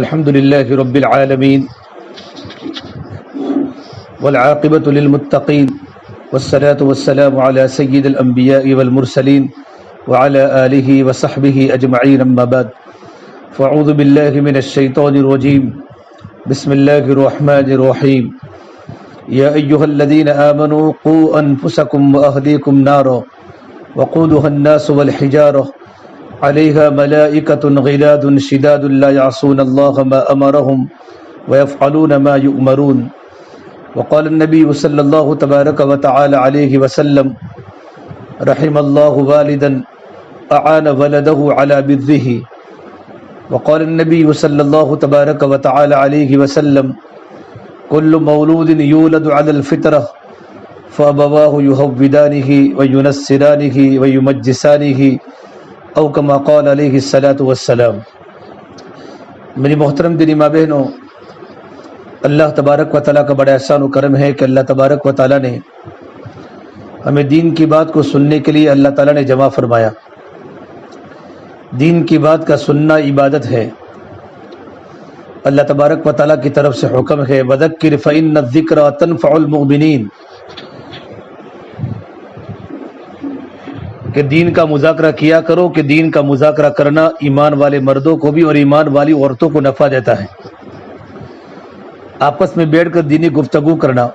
الحمد لله رب العالمين والعاقبة للمتقين والصلاة والسلام على سيد الأنبياء والمرسلين وعلى آله وصحبه أجمعين أما بعد فأعوذ بالله من الشيطان الرجيم بسم الله الرحمن الرحيم يا أيها الذين آمنوا قوا أنفسكم وأهليكم نارا وقودها الناس والحجارة عليها ملائكة غلاد شداد لا يعصون الله ما أمرهم ويفعلون ما يؤمرون وقال النبي صلى الله تبارك وتعالى عليه وسلم رحم الله والدا أعان ولده على بره وقال النبي صلى الله تبارك وتعالى عليه وسلم كل مولود يولد على الفطرة فأبواه يهودانه وينصرانه ويمجسانه او کما قال علیہ الصلوۃ والسلام۔ میری محترم دینی ماں بہنوں، اللہ تبارک و تعالیٰ کا بڑا احسان و کرم ہے کہ اللہ تبارک و تعالیٰ نے ہمیں دین کی بات کو سننے کے لیے اللہ تعالیٰ نے جمع فرمایا۔ دین کی بات کا سننا عبادت ہے۔ اللہ تبارک و تعالیٰ کی طرف سے حکم ہے وذکر فإن الذکر تنفع المؤمنین، کہ دین کا مذاکرہ کیا کرو، کہ دین کا مذاکرہ کرنا ایمان والے مردوں کو بھی اور ایمان والی عورتوں کو نفع دیتا ہے۔ آپس میں بیٹھ کر دینی گفتگو کرنا،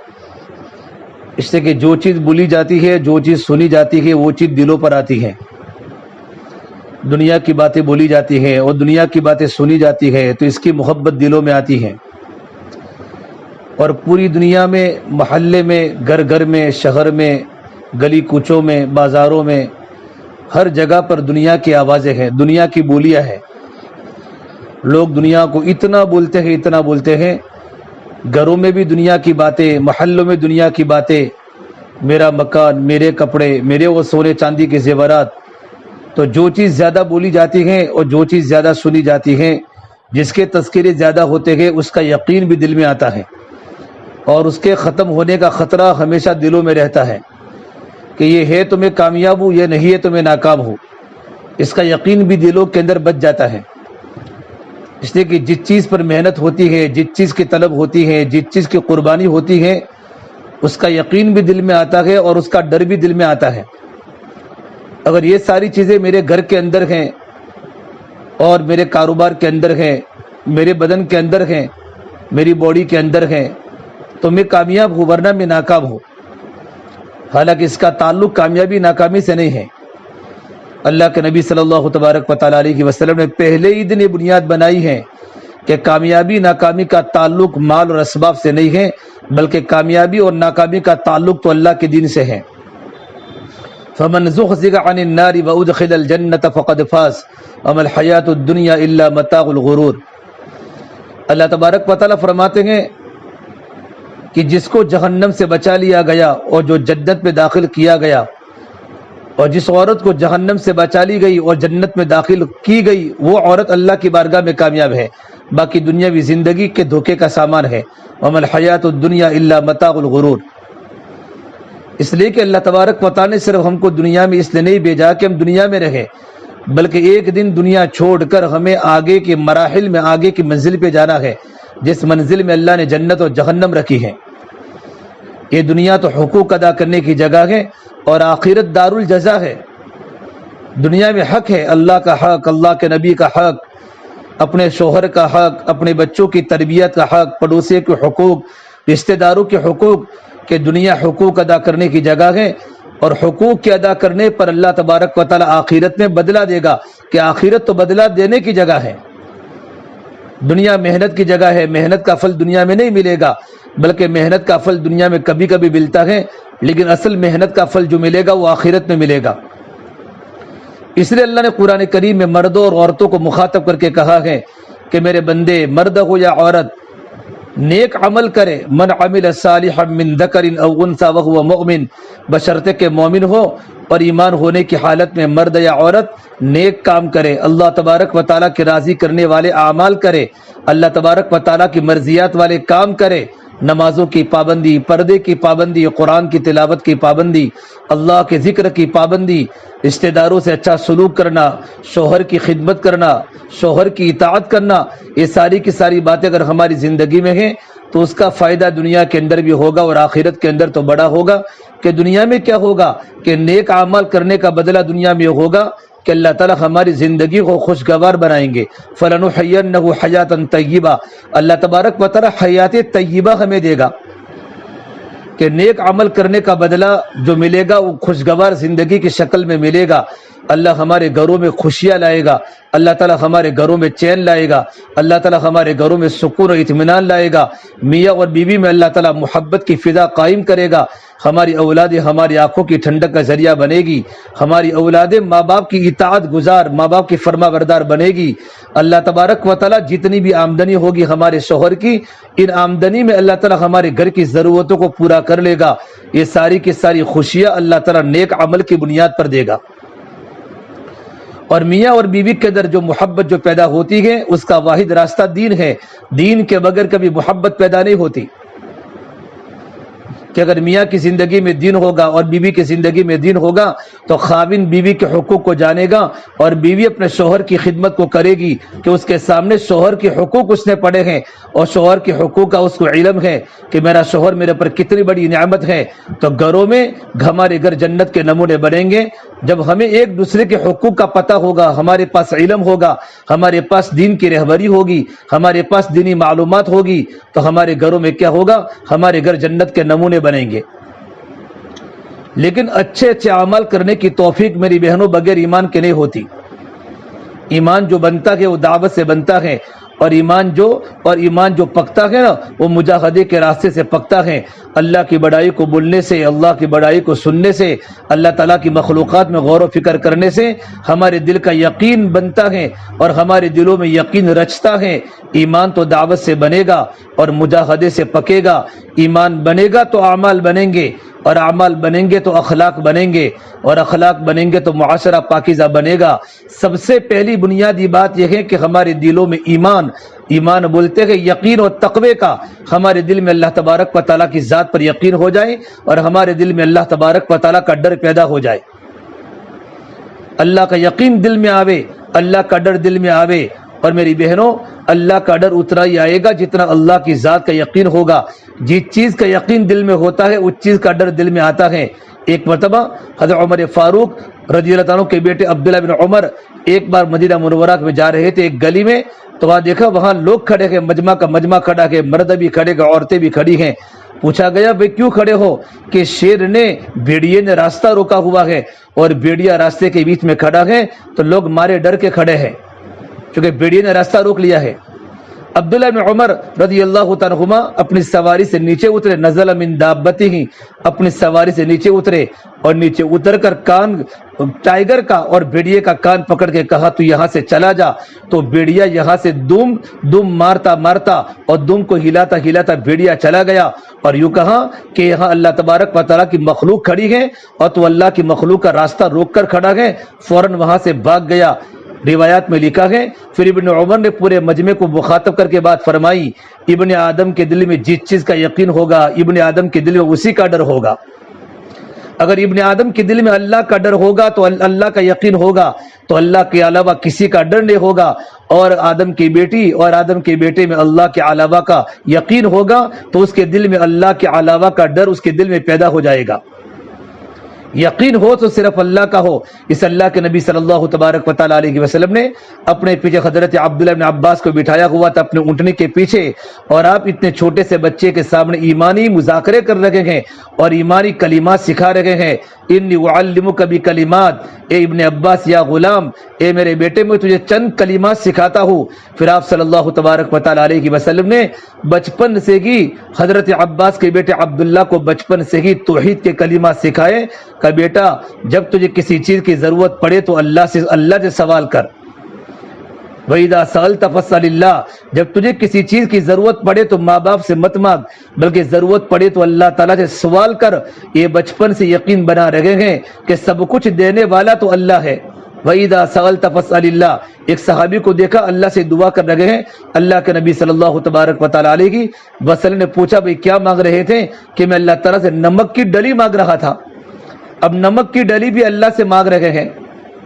اس سے کہ جو چیز بولی جاتی ہے، جو چیز سنی جاتی ہے، وہ چیز دلوں پر آتی ہے۔ دنیا کی باتیں بولی جاتی ہیں اور دنیا کی باتیں سنی جاتی ہے تو اس کی محبت دلوں میں آتی ہے، اور پوری دنیا میں، محلے میں، گھر گھر میں، شہر میں، گلی کوچوں میں، بازاروں میں، ہر جگہ پر دنیا کی آوازیں ہیں، دنیا کی بولیاں ہیں۔ لوگ دنیا کو اتنا بولتے ہیں، اتنا بولتے ہیں، گھروں میں بھی دنیا کی باتیں، محلوں میں دنیا کی باتیں، میرا مکان، میرے کپڑے، میرے وہ سونے چاندی کے زیورات۔ تو جو چیز زیادہ بولی جاتی ہیں اور جو چیز زیادہ سنی جاتی ہیں، جس کے تذکرے زیادہ ہوتے ہیں، اس کا یقین بھی دل میں آتا ہے، اور اس کے ختم ہونے کا خطرہ ہمیشہ دلوں میں رہتا ہے کہ یہ ہے تو میں کامیاب ہوں، یہ نہیں ہے تو میں ناکام ہوں۔ اس کا یقین بھی دلوں کے اندر بچ جاتا ہے، اس لیے کہ جس چیز پر محنت ہوتی ہے، جس چیز کی طلب ہوتی ہے، جس چیز کی قربانی ہوتی ہے، اس کا یقین بھی دل میں آتا ہے اور اس کا ڈر بھی دل میں آتا ہے۔ اگر یہ ساری چیزیں میرے گھر کے اندر ہیں اور میرے کاروبار کے اندر ہیں، میرے بدن کے اندر ہیں، میری باڈی کے اندر ہیں، تو میں کامیاب ہوں، ورنہ میں ناکام ہوں۔ حالانکہ اس کا تعلق کامیابی ناکامی سے نہیں ہے۔ اللہ کے نبی صلی اللہ تبارک و تعالیٰ علیہ وسلم نے پہلے ہی دن یہ بنیاد بنائی ہے کہ کامیابی ناکامی کا تعلق مال اور اسباب سے نہیں ہے، بلکہ کامیابی اور ناکامی کا تعلق تو اللہ کے دین سے ہے۔ فمن زحزح عن النار وادخل الجنة فقد فاز وما الحیاۃ الدنیا الا متاع الغرور۔ اللہ تبارک و تعالیٰ فرماتے ہیں کہ جس کو جہنم سے بچا لیا گیا اور جو جنت میں داخل کیا گیا، اور جس عورت کو جہنم سے بچا لی گئی اور جنت میں داخل کی گئی، وہ عورت اللہ کی بارگاہ میں کامیاب ہے، باقی دنیاوی زندگی کے دھوکے کا سامان ہے۔ وما الحیاۃ الدنیا الا متاع الغرور۔ اس لیے کہ اللہ تبارک و تعالیٰ نے صرف ہم کو دنیا میں اس لیے نہیں بھیجا کہ ہم دنیا میں رہیں، بلکہ ایک دن دنیا چھوڑ کر ہمیں آگے کے مراحل میں، آگے کی منزل پہ جانا ہے، جس منزل میں اللہ نے جنت اور جہنم رکھی ہے۔ یہ دنیا تو حقوق ادا کرنے کی جگہ ہے اور آخرت دار الجزا ہے۔ دنیا میں حق ہے، اللہ کا حق، اللہ کے نبی کا حق، اپنے شوہر کا حق، اپنے بچوں کی تربیت کا حق، پڑوسی کے حقوق، رشتہ داروں کے حقوق، کہ دنیا حقوق ادا کرنے کی جگہ ہے، اور حقوق کے ادا کرنے پر اللہ تبارک و تعالیٰ آخرت میں بدلہ دے گا، کہ آخرت تو بدلہ دینے کی جگہ ہے۔ دنیا محنت کی جگہ ہے، محنت کا پھل دنیا میں نہیں ملے گا، بلکہ محنت کا پھل دنیا میں کبھی کبھی ملتا ہے، لیکن اصل محنت کا پھل جو ملے گا وہ آخرت میں ملے گا۔ اس لیے اللہ نے قرآن کریم میں مردوں اور عورتوں کو مخاطب کر کے کہا ہے کہ میرے بندے، مرد ہو یا عورت، نیک عمل کرے۔ من عمل صالحا من ذکر او انثی وهو مؤمن، بشرطے کہ مومن ہو اور ایمان ہونے کی حالت میں مرد یا عورت نیک کام کرے، اللہ تبارک و تعالیٰ کی راضی کرنے والے اعمال کرے، اللہ تبارک و تعالیٰ کی مرضیات والے کام کرے، نمازوں کی پابندی، پردے کی پابندی، قرآن کی تلاوت کی پابندی، اللہ کے ذکر کی پابندی، رشتہ داروں سے اچھا سلوک کرنا، شوہر کی خدمت کرنا، شوہر کی اطاعت کرنا، یہ ساری کی ساری باتیں اگر ہماری زندگی میں ہیں تو اس کا فائدہ دنیا کے اندر بھی ہوگا اور آخرت کے اندر تو بڑا ہوگا۔ کہ دنیا میں کیا ہوگا کہ نیک اعمال کرنے کا بدلہ دنیا میں ہوگا کہ اللہ تعالیٰ ہماری زندگی کو خوشگوار بنائیں گے۔ فَلَنُحْيِيَنَّهُ حَيَاةً طَيِّبَةً، اللہ تبارک و تعالیٰ حیات طیبہ ہمیں دے گا کہ نیک عمل کرنے کا بدلہ جو ملے گا وہ خوشگوار زندگی کی شکل میں ملے گا۔ اللہ ہمارے گھروں میں خوشیاں لائے گا، اللہ تعالیٰ ہمارے گھروں میں چین لائے گا، اللہ تعالیٰ ہمارے گھروں میں سکون و اطمینان لائے گا، میاں اور بیوی میں اللہ تعالیٰ محبت کی فضا قائم کرے گا، ہماری اولادیں ہماری آنکھوں کی ٹھنڈک کا ذریعہ بنے گی، ہماری اولادیں ماں باپ کی اطاعت گزار، ماں باپ کی فرما بردار بنے گی۔ اللہ تبارک و تعالیٰ جتنی بھی آمدنی ہوگی ہمارے شوہر کی، ان آمدنی میں اللہ تعالیٰ ہمارے گھر کی ضرورتوں کو پورا کر لے گا۔ یہ ساری کی ساری خوشیاں اللہ تعالیٰ نیک عمل کی بنیاد پر دے گا۔ اور میاں اور بیوی کے اندر جو محبت جو پیدا ہوتی ہے اس کا واحد راستہ دین ہے، دین کے بغیر کبھی محبت پیدا نہیں ہوتی۔ کہ اگر میاں کی زندگی میں دین ہوگا اور بیوی کی زندگی میں دین ہوگا تو خاوند بیوی کے حقوق کو جانے گا اور بیوی اپنے شوہر کی خدمت کو کرے گی کہ اس کے سامنے شوہر کے حقوق اس نے پڑھے ہیں اور شوہر کے حقوق کا اس کو علم ہے کہ میرا شوہر میرے پر کتنی بڑی نعمت ہے۔ تو گھروں میں ہمارے گھر جنت کے نمونے بنیں گے جب ہمیں ایک دوسرے کے حقوق کا پتہ ہوگا، ہمارے پاس علم ہوگا، ہمارے پاس دین کی رہبری ہوگی، ہمارے پاس دینی معلومات ہوگی تو ہمارے گھروں میں کیا ہوگا؟ ہمارے گھر جنت کے نمونے بنیں گے۔ لیکن اچھے اچھے اعمال کرنے کی توفیق میری بہنوں بغیر ایمان کے نہیں ہوتی۔ ایمان جو بنتا ہے وہ دعوت سے بنتا ہے، اور ایمان جو پکتا ہے نا وہ مجاہدے کے راستے سے پکتا ہے، اللہ کی بڑائی کو بولنے سے، اللہ کی بڑائی کو سننے سے، اللہ تعالیٰ کی مخلوقات میں غور و فکر کرنے سے ہمارے دل کا یقین بنتا ہے اور ہمارے دلوں میں یقین رچتا ہے۔ ایمان تو دعوت سے بنے گا اور مجاہدے سے پکے گا۔ ایمان بنے گا تو اعمال بنیں گے، اور اعمال بنیں گے تو اخلاق بنیں گے، اور اخلاق بنیں گے تو معاشرہ پاکیزہ بنے گا۔ سب سے پہلی بنیادی بات یہ ہے کہ ہمارے دلوں میں ایمان بولتے ہیں یقین اور تقوی کا، ہمارے دل میں اللہ تبارک و تعالیٰ کی ذات پر یقین ہو جائے اور ہمارے دل میں اللہ تبارک و تعالیٰ کا ڈر پیدا ہو جائے۔ اللہ کا یقین دل میں آوے، اللہ کا ڈر دل میں آوے۔ اور میری بہنوں، اللہ کا ڈر اتنا ہی آئے گا جتنا اللہ کی ذات کا یقین ہوگا۔ جس چیز کا یقین دل میں ہوتا ہے اس چیز کا ڈر دل میں آتا ہے۔ ایک مرتبہ حضرت عمر فاروق رضی اللہ عنہ کے بیٹے عبداللہ بن عمر ایک بار مدینہ منورہ میں جا رہے تھے ایک گلی میں، تو وہاں دیکھا وہاں لوگ کھڑے ہیں، مجمع کا مجمع کھڑا ہے، مرد بھی کھڑے ہیں، عورتیں بھی کھڑی ہیں۔ پوچھا گیا بھئی کیوں کھڑے ہو؟ کہ شیر نے، بھیڑیے نے راستہ روکا ہوا ہے اور بھیڑیا راستے کے بیچ میں کھڑا ہے تو لوگ مارے ڈر کے کھڑے ہیں کیونکہ بھیڑیے نے راستہ روک لیا ہے۔ عبداللہ بن عمر رضی اللہ تعالیٰ عنہما اپنی سواری سے نیچے اترے، نزل من دابتہ، اپنی سواری سے نیچے اترے اور نیچے اتر کر کان ٹائیگر کا اور بھیڑیے کا کان پکڑ کے کہا تو یہاں سے چلا جا۔ تو بھیڑیا یہاں سے دم مارتا اور دم کو ہلاتا بھیڑیا چلا گیا، اور یوں کہا کہ یہاں اللہ تبارک و تعالیٰ کی مخلوق کھڑی ہے اور تو اللہ کی مخلوق کا راستہ روک کر کھڑا ہے، فوراً وہاں سے بھاگ گیا۔ روایات میں لکھا ہے پھر ابن عمر نے پورے مجمع کو مخاطب کر کے بات فرمائی، ابن آدم کے دل میں جس چیز کا یقین ہوگا ابن آدم کے دل میں اسی کا ڈر ہوگا۔ اگر ابن آدم کے دل میں اللہ کا ڈر ہوگا تو اللہ کا یقین ہوگا تو اللہ کے علاوہ کسی کا ڈر نہیں ہوگا، اور آدم کی بیٹی اور آدم کے بیٹے میں اللہ کے علاوہ کا یقین ہوگا تو اس کے دل میں اللہ کے علاوہ کا ڈر اس کے دل میں پیدا ہو جائے گا۔ یقین ہو تو صرف اللہ کا ہو۔ اس اللہ کے نبی صلی اللہ تبارک و تعالیٰ علیہ وسلم نے اپنے پیچھے حضرت عبداللہ بن عباس کو بٹھایا ہوا تھا اپنے اونٹنی کے پیچھے، اور آپ اتنے چھوٹے سے بچے کے سامنے ایمانی مذاکرے کر رہے ہیں اور ایمانی کلمات سکھا رہے ہیں۔ انی اعلمک بکلمات، اے ابن عباس یا غلام، اے میرے بیٹے میں تجھے چند کلمات سکھاتا ہوں۔ پھر آپ صلی اللہ تبارک و تعالیٰ علیہ وسلم نے بچپن سے ہی حضرت عباس کے بیٹے عبداللہ کو بچپن سے ہی توحید کے کلمات سکھائے کہ بیٹا جب تجھے کسی چیز کی ضرورت پڑے تو اللہ سے سوال کر۔ وَإِذَا سَأَلْتَ فَاسْأَلِ اللَّهَ، جب تجھے کسی چیز کی ضرورت پڑے تو ماں باپ سے مت مانگ بلکہ ضرورت پڑے تو اللہ تعالیٰ سے سوال کر۔ یہ بچپن سے یقین بنا رہے ہیں کہ سب کچھ دینے والا تو اللہ ہے، وَإِذَا سَأَلْتَ فَاسْأَلِ اللَّهِ، ایک صحابی کو دیکھا اللہ سے دعا کر رہے ہیں، اللہ کے نبی صلی اللہ تبارک و تعالیٰ علیہ وسلم نے پوچھا بھئی کیا مانگ رہے تھے؟ کہ میں اللہ تعالیٰ سے نمک کی ڈلی مانگ رہا تھا۔ اب نمک کی ڈلی بھی اللہ سے مانگ رہے ہیں۔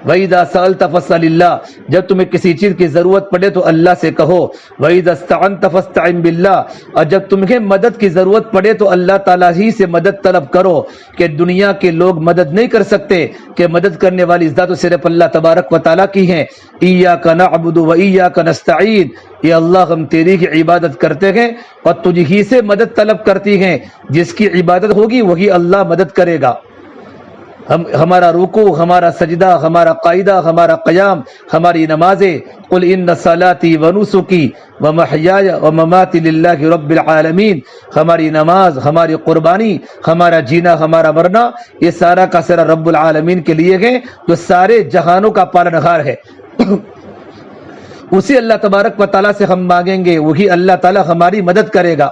وَإِذَا سَأَلْتَ فَاسْأَلِ اللَّهِ، جب تمہیں کسی چیز کی ضرورت پڑے تو اللہ سے کہو۔ وَإِذَا اسْتَعَنْتَ فَاسْتَعِنْ بِاللَّهِ، اور جب تمہیں مدد کی ضرورت پڑے تو اللہ تعالیٰ ہی سے مدد طلب کرو، کہ دنیا کے لوگ مدد نہیں کر سکتے، کہ مدد کرنے والی ذات صرف اللہ تبارک و تعالیٰ کی ہیں۔ إِيَّاكَ نَعْبُدُ وَإِيَّاكَ نَسْتَعِينُ، یہ اللہ ہم تیری ہی عبادت کرتے ہیں اور تجھ ہی سے مدد طلب کرتی ہیں، جس کی عبادت ہوگی وہی اللہ مدد کرے گا۔ ہمارا رکوع، ہمارا سجدہ، ہمارا قاعدہ، ہمارا قیام، ہماری نمازیں، قل ان صلاتي ونسكي ومحياي ومماتي لله رب العالمین، ہماری نماز، ہماری قربانی، ہمارا جینا، ہمارا مرنا، یہ سارا کا سارا رب العالمین کے لیے ہے، جو سارے جہانوں کا پالنہار ہے۔ اسی اللہ تبارک و تعالیٰ سے ہم مانگیں گے، وہی اللہ تعالیٰ ہماری مدد کرے گا۔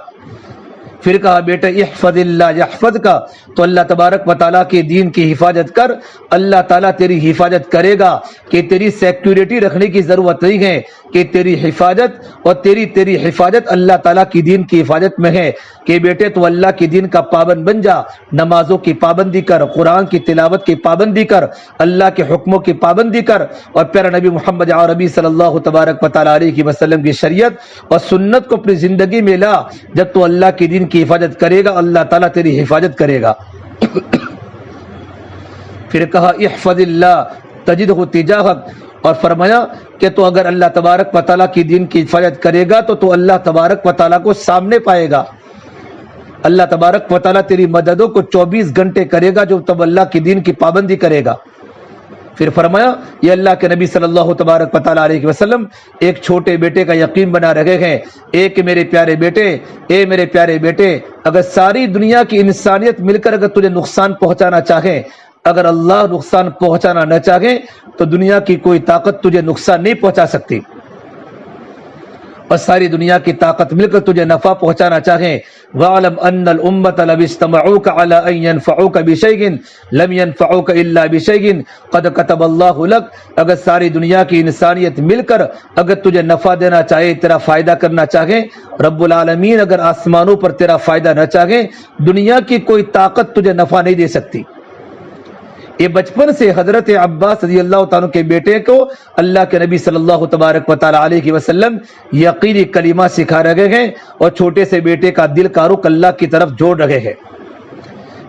پھر کہا بیٹا احفظ اللہ یحفظ کا، تو اللہ تبارک و تعالیٰ کے دین کی حفاظت کر، اللہ تعالیٰ تیری حفاظت کرے گا، کہ تیری سیکیورٹی رکھنے کی ضرورت نہیں ہے، کہ تیری حفاظت اور تیری حفاظت اللہ تعالیٰ کی دین کی حفاظت میں ہے، کہ بیٹے تو اللہ کی دین کا پابند بن جا، نمازوں کی پابندی کر، قرآن کی تلاوت کی پابندی کر، اللہ کے حکموں کی پابندی کر، اور پیارا نبی محمد عربی صلی اللہ تبارک و تعالیٰ علیہ وسلم کی شریعت اور سنت کو اپنی زندگی میں لا۔ جب تو اللہ کی دین کی حفاظت کرے گا اللہ تعالیٰ تیری حفاظت کرے گا۔ پھر کہا احفظ اللہ تجدہ تجاہک، اور فرمایا کہ تو اگر اللہ تبارک و تعالیٰ کی دین کی حفاظت کرے گا تو اللہ تبارک و تعالیٰ کو سامنے پائے گا۔ اللہ تبارک و تعالیٰ تیری مددوں کو 24 گھنٹے کرے گا، جو تب اللہ کی دین کی پابندی کرے گا۔ پھر فرمایا یہ اللہ کے نبی صلی اللہ تبارک و تعالیٰ علیہ وسلم ایک چھوٹے بیٹے کا یقین بنا رہے ہیں، ایک میرے پیارے بیٹے، اے میرے پیارے بیٹے، اگر ساری دنیا کی انسانیت مل کر اگر تجھے نقصان پہنچانا چاہے، اگر اللہ نقصان پہنچانا نہ چاہے تو دنیا کی کوئی طاقت تجھے نقصان نہیں پہنچا سکتی، اور ساری دنیا کی طاقت مل کر تجھے نفع پہنچانا چاہے۔ وَاعْلَمْ أَنَّ الْأُمَّةَ لَوِ اجْتَمَعُوا عَلَىٰ أَن يَنفَعُوكَ بِشَيْءٍ لَمْ يَنفَعُوكَ إِلَّا بِشَيْءٍ قَدْ كَتَبَ اللَّهُ لَكَ، اگر ساری دنیا کی انسانیت مل کر اگر تجھے نفع دینا چاہے، تیرا فائدہ کرنا چاہے، رب العالمین اگر آسمانوں پر تیرا فائدہ نہ چاہے، دنیا کی کوئی طاقت تجھے نفع نہیں دے سکتی۔ یہ بچپن سے حضرت عباس رضی اللہ تعالیٰ کے بیٹے کو اللہ کے نبی صلی اللہ تبارک و تعالیٰ علیہ وسلم یقینی کلمہ سکھا رہے ہیں، اور چھوٹے سے بیٹے کا دل کا رخ اللہ کی طرف جوڑ رہے ہیں۔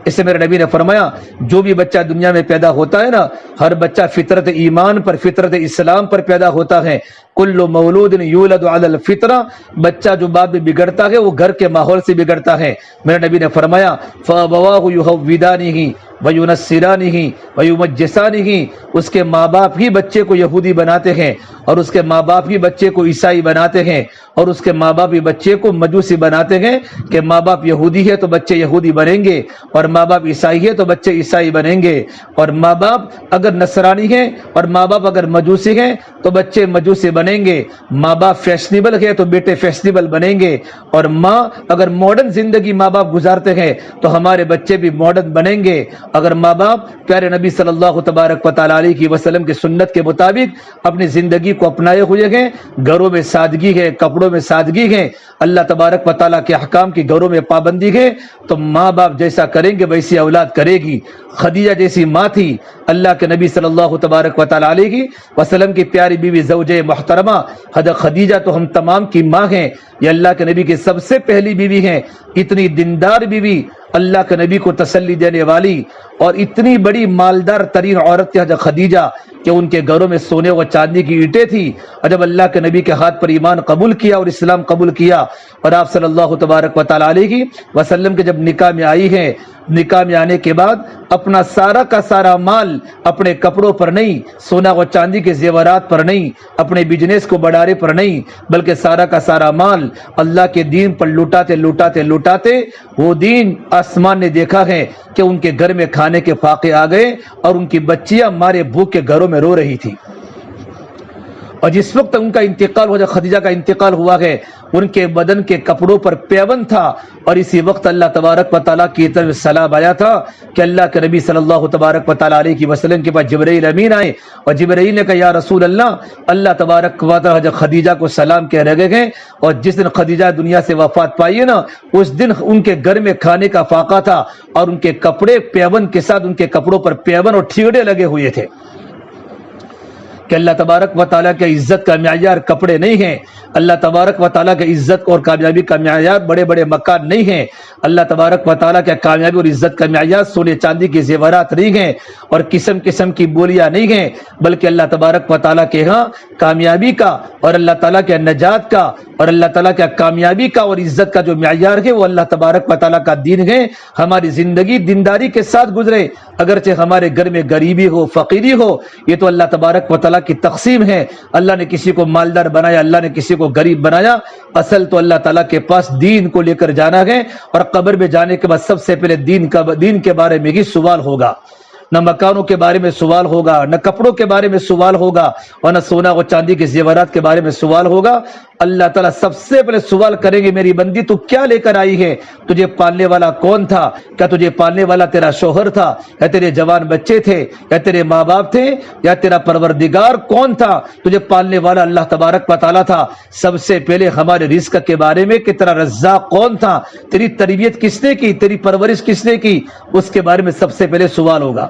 اس سے میرے نبی نے فرمایا جو بھی بچہ دنیا میں پیدا ہوتا ہے نا، ہر بچہ فطرت ایمان پر، فطرت اسلام پر پیدا ہوتا ہے۔ کل مولود یولد علی الفطرہ، بچہ جو باپ میں بگڑتا ہے وہ گھر کے ماحول سے بگڑتا ہے۔ میرے نبی نے فرمایا فَأَبَوَاهُ يُهَوِّدَانِهِ وَيُنَصِّرَانِهِ وَيُمَجِّسَانِهِ، اس کے ماں باپ ہی بچے کو یہودی بناتے ہیں، اور اس کے ماں باپ ہی بچے کو عیسائی بناتے ہیں، اور اس کے ماں باپ ہی بچے کو مجوسی بناتے ہیں، کہ ماں باپ یہودی ہے تو بچے یہودی بنیں گے، اور ماں باپ عیسائی ہے تو بچے عیسائی بنیں گے، اور ماں باپ اگر نصرانی ہیں اور ماں باپ اگر مجوسی ہیں تو بچے مجوسی بنیں گے، ماں باپ فیشنیبل ہے تو بیٹے فیشنیبل بنیں گے، اور ماں اگر ماڈرن زندگی ماں باپ گزارتے ہیں تو ہمارے بچے بھی ماڈرن بنیں گے۔ اگر ماں باپ پیارے نبی صلی اللہ تبارک و تعالیٰ علیہ وسلم کی سنت کے مطابق اپنی زندگی کو اپنائے ہوئے ہیں، گھروں میں سادگی ہے، کپڑوں میں سادگی ہے، اللہ تبارک و تعالیٰ کے احکام کی گھروں میں پابندی ہے، تو ماں باپ جیسا کریں گے ویسی اولاد کرے گی۔ خدیجہ جیسی ماں تھی، اللہ کے نبی صلی اللہ تبارک و تعالیٰ علیہ وسلم کی پیاری بیوی زوجہ محترمہ حضرت خدیجہ تو ہم تمام کی ماں ہیں، یہ اللہ کے نبی کی سب سے پہلی بیوی ہیں۔ اتنی دیندار بیوی، اللہ کے نبی کو تسلی دینے والی، اور اتنی بڑی مالدار ترین عورت تھی حضرت خدیجہ کہ ان کے گھروں میں سونے و چاندی کی اینٹیں تھی، اور جب اللہ کے نبی کے ہاتھ پر ایمان قبول کیا اور اسلام قبول کیا، اور آپ صلی اللہ تبارک و تعالیٰ علیہ وسلم کے جب نکاح میں آئی ہیں، نکاح میں آنے کے بعد اپنا سارا کا سارا مال اپنے کپڑوں پر نہیں، سونا و چاندی کے زیورات پر نہیں، اپنے بزنس کو بڑھانے پر نہیں، بلکہ سارا کا سارا مال اللہ کے دین پر لوٹاتے لوٹاتے لوٹاتے وہ دین آسمان نے دیکھا ہے کہ ان کے گھر میں کھانے کے فاقے آ گئے، اور ان کی بچیاں مارے بھوک کے گھروں میں رو رہی تھی۔ اور جس وقت ان کا انتقال ہوا، جب خدیجہ کا انتقال ہوا ہے، ان کے بدن کے کپڑوں پر پیوند تھا، اور اسی وقت اللہ تبارک و تعالیٰ کی طرف سلام آیا تھا کہ اللہ کے نبی صلی اللہ تبارک و تعالیٰ علیہ وسلم کے پاس جبرائیل امین آئے، اور جبرائیل نے کہا یا رسول اللہ تبارک و تعالیٰ جب خدیجہ کو سلام کہہ رہے ہیں، اور جس دن خدیجہ دنیا سے وفات پائی ہے نا، اس دن ان کے گھر میں کھانے کا فاقہ تھا، اور ان کے کپڑے پیوند کے ساتھ، ان کے کپڑوں پر پیوند اور ٹھیگڑے لگے ہوئے تھے کہ اللہ تبارک و تعالیٰ کے عزت کا معیار کپڑے نہیں ہیں، اللہ تبارک و تعالیٰ کے عزت اور کامیابی کا معیار بڑے بڑے مکان نہیں ہیں، اللہ تبارک و تعالیٰ کے کامیابی اور عزت کا معیار سونے چاندی کے زیورات نہیں ہیں اور قسم قسم کی بولیاں نہیں ہیں، بلکہ اللہ تبارک و تعالیٰ کے ہاں کامیابی کا اور اللہ تعالیٰ کے نجات کا اور اللہ تعالیٰ کے کامیابی کا اور عزت کا جو معیار ہے وہ اللہ تبارک و تعالیٰ کا دین ہے۔ ہماری زندگی دینداری کے ساتھ گزرے، اگرچہ ہمارے گھر میں غریبی ہو، فقیری ہو، یہ تو اللہ تبارک و تعالیٰ کی تقسیم ہے، اللہ نے کسی کو مالدار بنایا، اللہ نے کسی کو غریب بنایا، اصل تو اللہ تعالیٰ کے پاس دین کو لے کر جانا ہے، اور قبر میں جانے کے بعد سب سے پہلے دین کے بارے میں ہی سوال ہوگا، نہ مکانوں کے بارے میں سوال ہوگا، نہ کپڑوں کے بارے میں سوال ہوگا، اور نہ سونا اور چاندی کے زیورات کے بارے میں سوال ہوگا۔ اللہ تعالیٰ سب سے پہلے سوال کریں گے میری بندی تو کیا لے کر آئی ہے، تجھے پالنے والا کون تھا، کیا تجھے پالنے والا تیرا شوہر تھا یا تیرے جوان بچے تھے یا تیرے ماں باپ تھے یا تیرا پروردگار کون تھا، تجھے پالنے والا اللہ تبارک و تعالیٰ تھا۔ سب سے پہلے ہمارے رزق کے بارے میں کہ تیرا رزاق کون تھا، تیری تربیت کس نے کی، تیری پرورش کس نے کی، اس کے بارے میں سب سے پہلے سوال ہوگا۔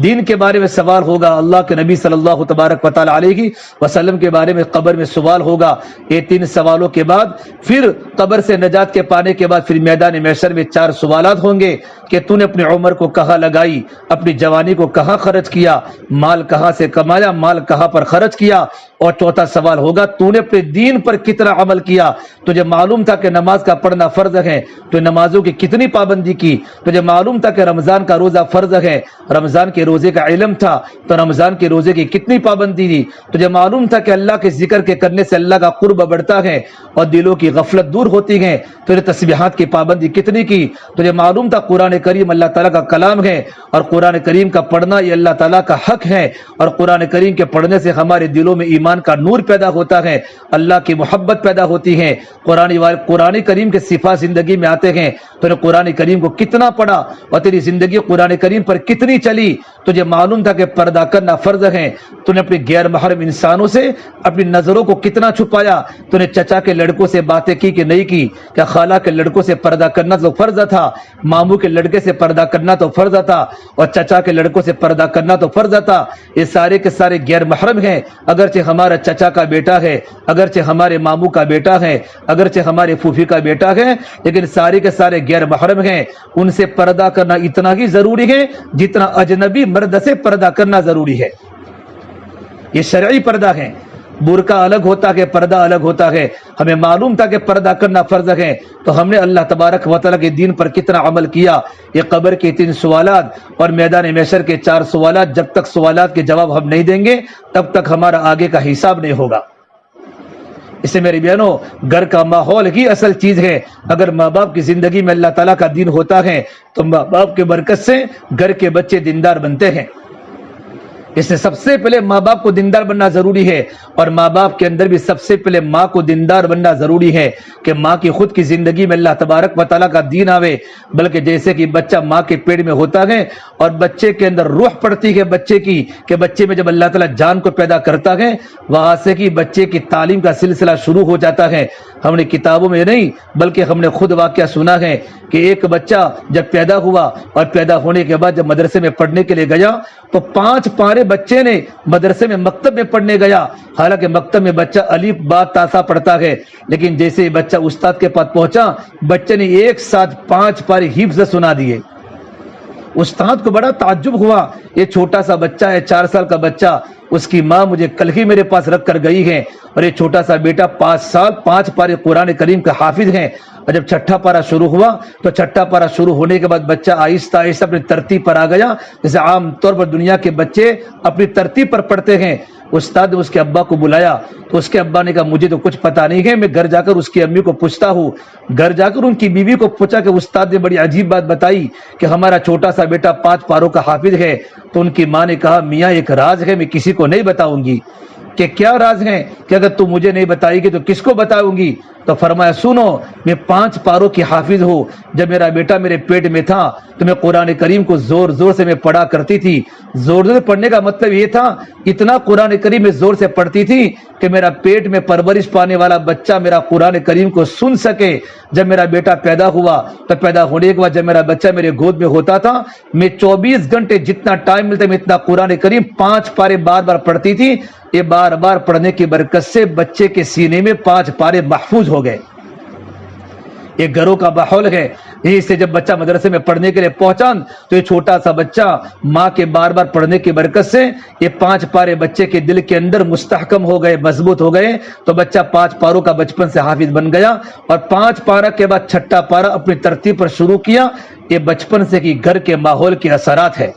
دین کے بارے میں سوال ہوگا، اللہ کے نبی صلی اللہ تبارک و تعالیٰ علیہ وسلم کے بارے میں قبر میں سوال ہوگا۔ یہ 3 سوالوں کے بعد پھر قبر سے نجات کے پانے کے بعد پھر میدان محشر میں 4 سوالات ہوں گے کہ تو نے اپنی عمر کو کہاں لگائی، اپنی جوانی کو کہاں خرچ کیا، مال کہاں سے کمایا، مال کہاں پر خرچ کیا، اور چوتھا سوال ہوگا تو نے اپنے دین پر کتنا عمل کیا، تجھے معلوم تھا کہ نماز کا پڑھنا فرض ہے، تو نمازوں کی کتنی پابندی کی، تجھے معلوم تھا کہ رمضان کا روزہ فرض ہے، رمضان کے روزے کا علم تھا تو رمضان کے روزے کی کتنی پابندی دی، تجھے معلوم تھا کہ اللہ کے ذکر کے کرنے سے اللہ کا قرب بڑھتا ہے اور دلوں کی غفلت دور ہوتی ہے، تجھے تسبیحات کی پابندی کتنی کی، تجھے معلوم تھا قرآن کریم اللہ تعالیٰ کا کلام ہے اور قرآن کریم کا پڑھنا یہ اللہ تعالیٰ کا حق ہے، اور قرآن کریم کے پڑھنے سے ہمارے دلوں میں ایمان کا نور پیدا ہوتا ہے، اللہ کی محبت پیدا ہوتی ہے، قرآن کریم کے صفات زندگی میں آتے ہیں، تو نے قرآن کریم کو کتنا پڑھا اور تیری زندگی قرآن کریم پر کتنی چلی، تجھے معلوم تھا کہ پردہ کرنا فرض ہے، تو نے اپنی غیر محرم انسانوں سے اپنی نظروں کو کتنا چھپایا، تو نے چچا کے لڑکوں سے باتیں کی کہ نہیں کی، کیا خالہ کے لڑکوں سے پردہ کرنا تو فرض تھا، ماموں کے لڑکے سے پردہ کرنا تو فرض تھا، اور چچا کے لڑکوں سے پردہ کرنا تو فرض تھا، یہ سارے کے سارے غیر محرم ہیں، اگرچہ ہمارا چچا کا بیٹا ہے، اگرچہ ہمارے ماموں کا بیٹا ہے، اگرچہ ہمارے پھوپھی کا بیٹا ہے، لیکن سارے کے سارے غیر محرم ہیں، ان سے پردہ کرنا اتنا ہی ضروری ہے جتنا اجنبی مرد سے پردہ کرنا ضروری ہے۔ یہ شرعی پردہ ہے، برقع الگ ہوتا ہے، پردہ الگ ہوتا ہے، ہمیں معلوم تھا کہ پردہ کرنا فرض ہے، تو ہم نے اللہ تبارک و تعالیٰ کے دین پر کتنا عمل کیا۔ یہ قبر کے 3 سوالات اور میدان محشر کے 4 سوالات، جب تک سوالات کے جواب ہم نہیں دیں گے تب تک ہمارا آگے کا حساب نہیں ہوگا۔ اس سے میری بہنوں، گھر کا ماحول ہی اصل چیز ہے، اگر ماں باپ کی زندگی میں اللہ تعالیٰ کا دین ہوتا ہے تو ماں باپ کے برکت سے گھر کے بچے دیندار بنتے ہیں۔ اس سے سب سے پہلے ماں باپ کو دیندار بننا ضروری ہے، اور ماں باپ کے اندر بھی سب سے پہلے ماں کو دیندار بننا ضروری ہے کہ ماں کی خود کی زندگی میں اللہ تبارک و تعالیٰ کا دین آوے، بلکہ جیسے کہ بچہ ماں کے پیٹ میں ہوتا ہے اور بچے کے اندر روح پڑتی ہے بچے کی، کہ بچے میں جب اللہ تعالیٰ جان کو پیدا کرتا ہے وہاں سے کہ بچے کی تعلیم کا سلسلہ شروع ہو جاتا ہے۔ ہم نے کتابوں میں نہیں بلکہ ہم نے خود واقعہ سنا ہے کہ ایک بچہ جب پیدا ہوا اور پیدا ہونے کے بعد جب مدرسے میں پڑھنے کے لیے گیا تو 5 پارے بچے نے مدرسے میں مکتب میں پڑھنے گیا، حالانکہ مکتب میں بچہ الف با تا سا پڑھتا ہے، لیکن جیسے ہی بچہ استاد کے پاس پہنچا بچے نے ایک ساتھ 5 پارے حفظ سنا دیے۔ استاد کو بڑا تعجب ہوا، یہ چھوٹا سا بچہ ہے، 4 سال کا بچہ، اس کی ماں مجھے کل ہی میرے پاس رکھ کر گئی ہے، اور یہ چھوٹا سا بیٹا 5 سال 5 پارے قرآن کریم کا حافظ ہے۔ اور جب 6واں پارہ شروع ہوا تو 6واں پارہ شروع ہونے کے بعد بچہ آہستہ آہستہ اپنی ترتیب پر آ گیا، جیسے عام طور پر دنیا کے بچے اپنی ترتیب پر پڑھتے ہیں۔ استاد نے اس کے ابا کو بلایا تو اس کے ابا نے کہا مجھے تو کچھ پتا نہیں ہے، میں گھر جا کر اس کی امی کو پوچھتا ہوں۔ گھر جا کر ان کی بیوی کو پوچھا کہ استاد نے بڑی عجیب بات بتائی کہ ہمارا چھوٹا سا بیٹا 5 پاروں کا حافظ ہے، تو ان کی ماں نے کہا میاں ایک راز ہے، میں کسی کو نہیں بتاؤں گی۔ کہ کیا راز ہیں کہ اگر تم مجھے نہیں بتائے گی تو کس کو بتاؤں گی؟ تو فرمایا سنو، میں 5 پاروں کی حافظ ہوں۔ جب میرا بیٹا میرے پیٹ میں تھا تو میں قرآن کریم کو زور زور سے میں پڑھا کرتی تھی۔ زور زور سے پڑھنے کا مطلب یہ تھا، اتنا قرآن کریم میں زور سے پڑھتی تھی کہ میرا پیٹ میں پرورش پانے والا بچہ میرا قرآن کریم کو سن سکے۔ جب میرا بیٹا پیدا ہوا تو پیدا ہونے کے بعد جب میرا بچہ میرے گود میں ہوتا تھا، میں 24 گھنٹے جتنا ٹائم ملتا میں اتنا قرآن کریم 5 پارے بار بار پڑھتی تھی۔ یہ بار بار پڑھنے کی برکت سے بچے کے سینے میں 5 پارے محفوظ ہو گئے۔ یہ گھروں کا ماحول ہے۔ یہیں سے جب بچہ مدرسے میں پڑھنے کے لیے پہنچا تو یہ چھوٹا سا بچہ ماں کے بار بار پڑھنے کی برکت سے یہ 5 پارے بچے کے دل کے اندر مستحکم ہو گئے، مضبوط ہو گئے، تو بچہ 5 پاروں کا بچپن سے حافظ بن گیا، اور 5 پارہ کے بعد 6واں پارہ اپنی ترتیب پر شروع کیا۔ یہ بچپن سے کی گھر کے ماحول کے اثرات ہے۔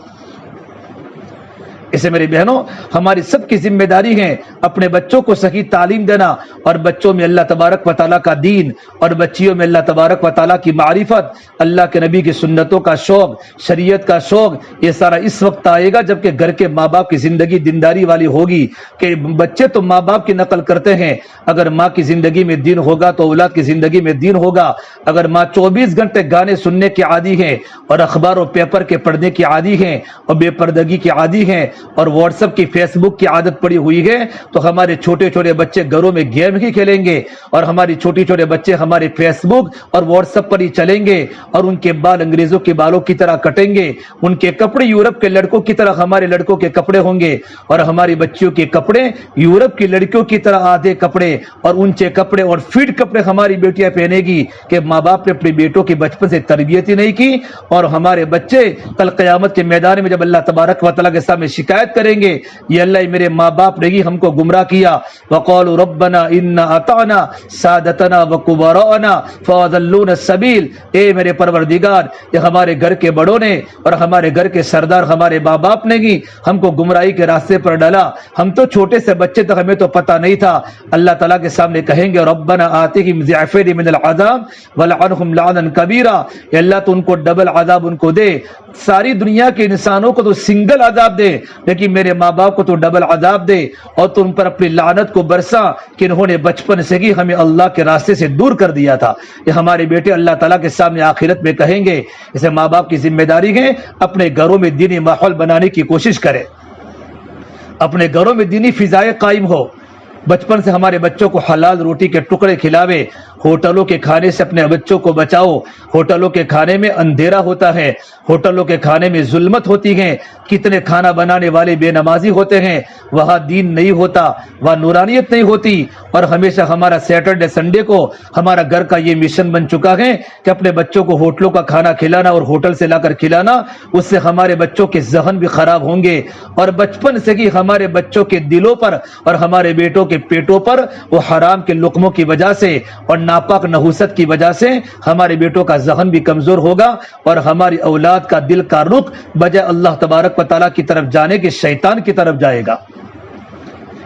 اسے میری بہنوں، ہماری سب کی ذمہ داری ہے اپنے بچوں کو صحیح تعلیم دینا، اور بچوں میں اللہ تبارک و تعالیٰ کا دین اور بچیوں میں اللہ تبارک و تعالیٰ کی معرفت، اللہ کے نبی کی سنتوں کا شوق، شریعت کا شوق، یہ سارا اس وقت آئے گا جب کہ گھر کے ماں باپ کی زندگی دینداری والی ہوگی۔ کہ بچے تو ماں باپ کی نقل کرتے ہیں، اگر ماں کی زندگی میں دین ہوگا تو اولاد کی زندگی میں دین ہوگا۔ اگر ماں 24 گھنٹے گانے سننے کی عادی ہے اور اخبار و پیپر کے پڑھنے کی عادی ہے اور بے پردگی کی عادی ہے اور واٹس ایپ کی فیس بک کی عادت پڑی ہوئی ہے، تو ہمارے چھوٹے چھوٹے بچے گھروں میں گیم ہی کھیلیں گے، اور ہماری چھوٹے چھوٹے بچے ہمارے فیس بک اور واٹس ایپ پر ہی چلیں گے، اور ان کے بال انگریزوں کے بالوں کی طرح کٹیں گے، ان کے کپڑے یورپ کے لڑکوں کی طرح ہمارے لڑکوں کے کپڑے ہوں گے، اور ہماری بچیوں کے کپڑے یورپ کی لڑکیوں کی طرح آدھے کپڑے اور اونچے کپڑے اور فٹ کپڑے ہماری بیٹیاں پہنے گی، کہ ماں باپ نے اپنی بیٹوں کی بچپن سے تربیت ہی نہیں کی۔ اور ہمارے بچے کل قیامت کے میدان میں جب اللہ تبارک و تعالیٰ کے سامنے شکایت کریں گے، یہ اللہ میرے ماں باپ نے ہی ہم کو گمراہ کیا، وقالوا ربنا انا اطعنا سادتنا وکبراءنا فاضلونا السبیل، اے میرے پروردگار، یہ ہمارے گھر کے بڑوں نے اور ہمارے گھر کے سردار ہمارے ماں باپ نے ہی ہم کو گمراہی کے راستے پر ڈالا، ہم تو چھوٹے سے بچے تک ہمیں تو پتہ نہیں تھا۔ اللہ تعالیٰ کے سامنے کہیں گے ربنا آتہم ضعفین من العذاب ولعنہم لعنا کبیرا، اے اللہ تو ان کو ڈبل عذاب ان کو دے، ساری دنیا کے انسانوں کو تو سنگل عذاب دے، لیکن میرے ماں باپ کو تو ڈبل عذاب دے، اور تو ان پر اپنی لعنت کو برسا کہ انہوں نے بچپن سے ہی ہمیں اللہ کے راستے سے دور کر دیا تھا۔ یہ ہمارے بیٹے اللہ تعالیٰ کے سامنے آخرت میں کہیں گے۔ اسے ماں باپ کی ذمہ داری ہے اپنے گھروں میں دینی ماحول بنانے کی کوشش کرے، اپنے گھروں میں دینی فضائیں قائم ہو، بچپن سے ہمارے بچوں کو حلال روٹی کے ٹکڑے کھلاوے، ہوٹلوں کے کھانے سے اپنے بچوں کو بچاؤ، ہوٹلوں کے کھانے میں اندھیرا ہوتا ہے، ہوٹلوں کے کھانے میں ظلمت ہوتی ہے، کتنے کھانا بنانے والے بے نمازی ہوتے ہیں، وہاں دین نہیں ہوتا، وہاں نورانیت نہیں ہوتی، اور ہمیشہ ہمارا سیٹرڈے سنڈے کو ہمارا گھر کا یہ مشن بن چکا ہے کہ اپنے بچوں کو ہوٹلوں کا کھانا کھلانا اور ہوٹل سے لا کر کھلانا، اس سے ہمارے بچوں کے ذہن بھی خراب ہوں گے، اور بچپن سے ہی ہمارے بچوں کے دلوں پر اور ہمارے بیٹوں کے پیٹوں پر وہ حرام کے لقموں کی وجہ سے اور ناپاک نحوست کی وجہ سے ہمارے بیٹوں کا ذہن بھی کمزور ہوگا، اور ہماری اولاد کا دل کا رخ بجائے اللہ تبارک و تعالیٰ کی طرف جانے کے شیطان کی طرف جائے گا۔